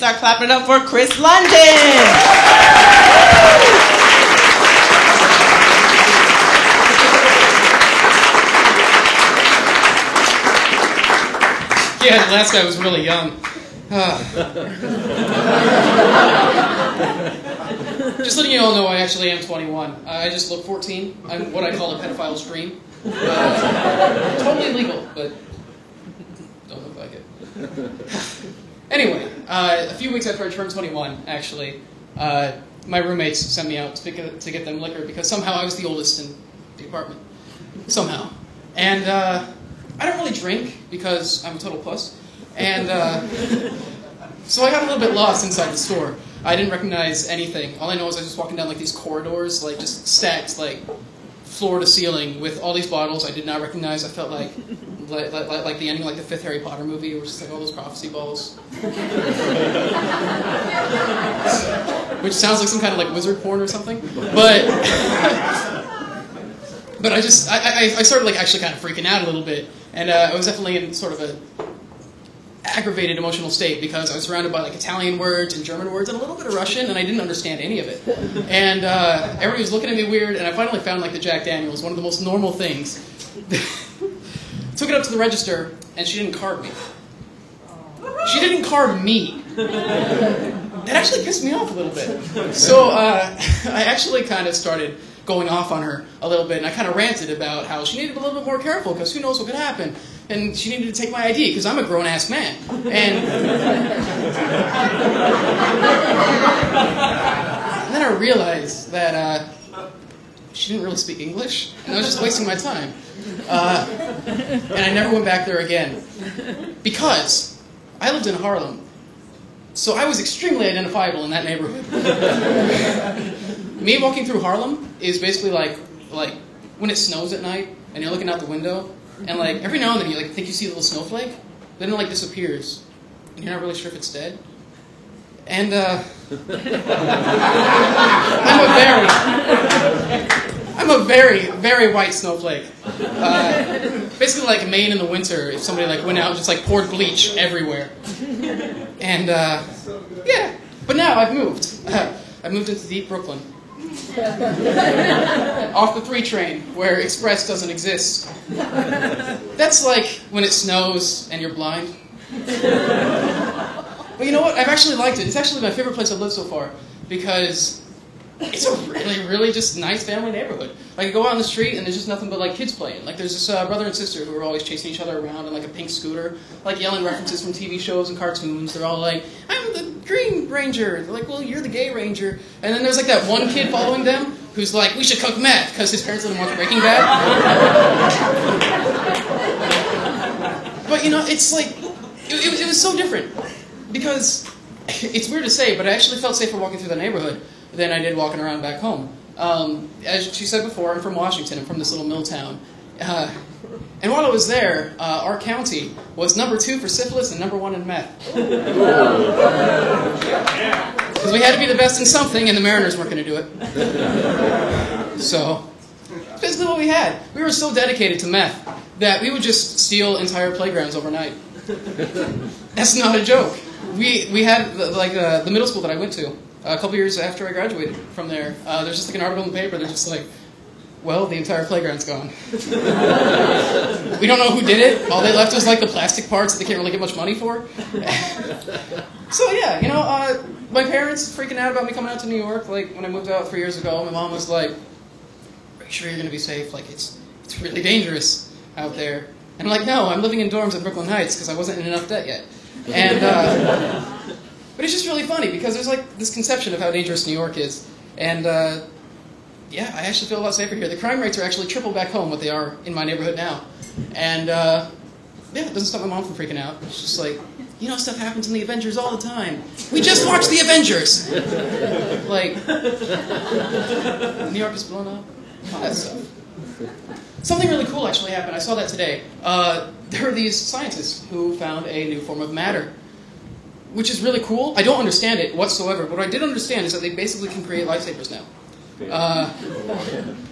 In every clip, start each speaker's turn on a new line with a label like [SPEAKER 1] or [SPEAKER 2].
[SPEAKER 1] start clapping it up for Chris London.
[SPEAKER 2] Yeah, the last guy was really young. Just letting you all know I actually am 21. I just look 14. I'm what I call a pedophile's dream. Totally legal, but don't look like it. Anyway, a few weeks after I turned 21, actually, my roommates sent me out to get them liquor because somehow I was the oldest in the apartment. Somehow. And I don't really drink because I'm a total puss. And so I got a little bit lost inside the store. I didn't recognize anything. All I know is I was just walking down like these corridors, like just stacked like floor to ceiling with all these bottles I did not recognize. I felt like the ending of like the 5th Harry Potter movie, where it's just like all those prophecy balls. Which sounds like some kind of like wizard porn or something. But I started like actually kind of freaking out a little bit. And I was definitely in sort of a aggravated emotional state because I was surrounded by like Italian words and German words and a little bit of Russian, and I didn't understand any of it. And everybody was looking at me weird, and I finally found like the Jack Daniels, one of the most normal things. Took it up to the register, and she didn't card me. She didn't card me. That actually pissed me off a little bit. So I actually kind of started going off on her a little bit, and I kind of ranted about how she needed to be a little bit more careful because who knows what could happen. And she needed to take my ID because I'm a grown-ass man. And then I realized that she didn't really speak English, and I was just wasting my time. And I never went back there again because I lived in Harlem, so I was extremely identifiable in that neighborhood. Me walking through Harlem is basically like when it snows at night and you're looking out the window, and like every now and then you like think you see a little snowflake, then it like disappears, and you're not really sure if it's dead. And I'm a very, very white snowflake. Basically like Maine in the winter if somebody like went out and just like poured bleach everywhere. And yeah, but now I've moved. I've moved into deep Brooklyn. Off the 3 train, where Express doesn't exist. That's like when it snows and you're blind. But you know what? I've actually liked it. It's actually my favorite place I've lived so far because it's a really, really just nice family neighborhood. Like, I go out on the street and there's just nothing but like kids playing. Like, there's this brother and sister who are always chasing each other around in like a pink scooter, like yelling references from TV shows and cartoons. They're all like, "I'm the Green Ranger." They're like, "Well, you're the Gay Ranger." And then there's like that one kid following them who's like, "We should cook meth," because his parents let him watch Breaking Bad. But you know, it's like, it was so different. Because it's weird to say, but I actually felt safer walking through the neighborhood than I did walking around back home. As she said before, I'm from Washington. I'm from this little mill town. And while I was there, our county was #2 for syphilis and #1 in meth. Because we had to be the best in something, and the Mariners weren't going to do it. So, that's basically what we had. We were so dedicated to meth that we would just steal entire playgrounds overnight. That's not a joke. We had, like, the middle school that I went to, a couple years after I graduated from there, there's just like an article in the paper, they're just like, "Well, the entire playground's gone." We don't know who did it. All they left was like the plastic parts that they can't really get much money for. So yeah, you know, my parents freaking out about me coming out to New York. Like, when I moved out 3 years ago, my mom was like, "Are you sure you're going to be safe? Like, it's really dangerous out there." And I'm like, "No, I'm living in dorms in Brooklyn Heights because I wasn't in enough debt yet." And but it's just really funny because there's like this conception of how dangerous New York is. And yeah, I actually feel a lot safer here. The crime rates are actually triple back home what they are in my neighborhood now. And yeah, it doesn't stop my mom from freaking out. It's just like, "You know, stuff happens in the Avengers all the time. We just watched the Avengers!" Like, New York is blown up. All that stuff. Something really cool actually happened. I saw that today. There are these scientists who found a new form of matter, which is really cool. I don't understand it whatsoever, but what I did understand is that they basically can create lightsabers now.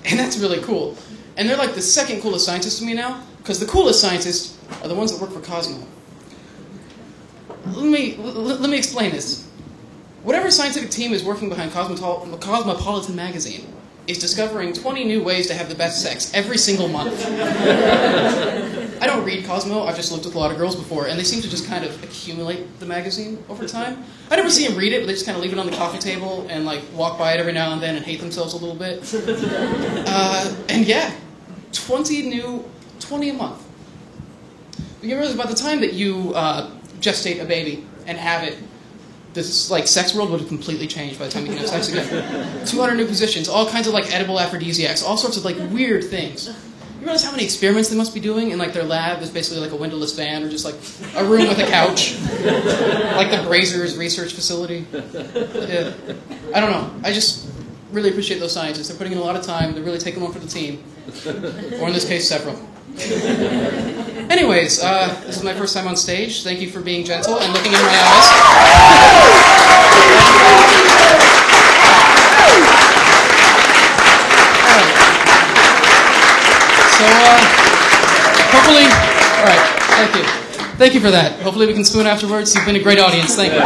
[SPEAKER 2] And that's really cool. And they're like the second coolest scientists to me now, because the coolest scientists are the ones that work for Cosmo. let me explain this. Whatever scientific team is working behind Cosmopolitan magazine is discovering 20 new ways to have the best sex every single month. I don't read Cosmo, I've just looked with a lot of girls before, and they seem to just kind of accumulate the magazine over time. I never see them read it, but they just kind of leave it on the coffee table and like walk by it every now and then and hate themselves a little bit. And yeah, 20 a month. You realize by the time that you gestate a baby and have it, this like sex world would have completely changed by the time you can have sex again. 200 new positions, all kinds of like edible aphrodisiacs, all sorts of like weird things. You realize how many experiments they must be doing in like their lab is basically like a windowless van or just like a room with a couch, like the Brazers research facility. Yeah. I don't know. I just really appreciate those scientists. They're putting in a lot of time. They're really taking one for the team, or in this case, several. Anyways, this is my first time on stage. Thank you for being gentle and looking in my eyes. So, hopefully, all right, thank you. Thank you for that. Hopefully we can spoon afterwards. You've been a great audience. Thank you.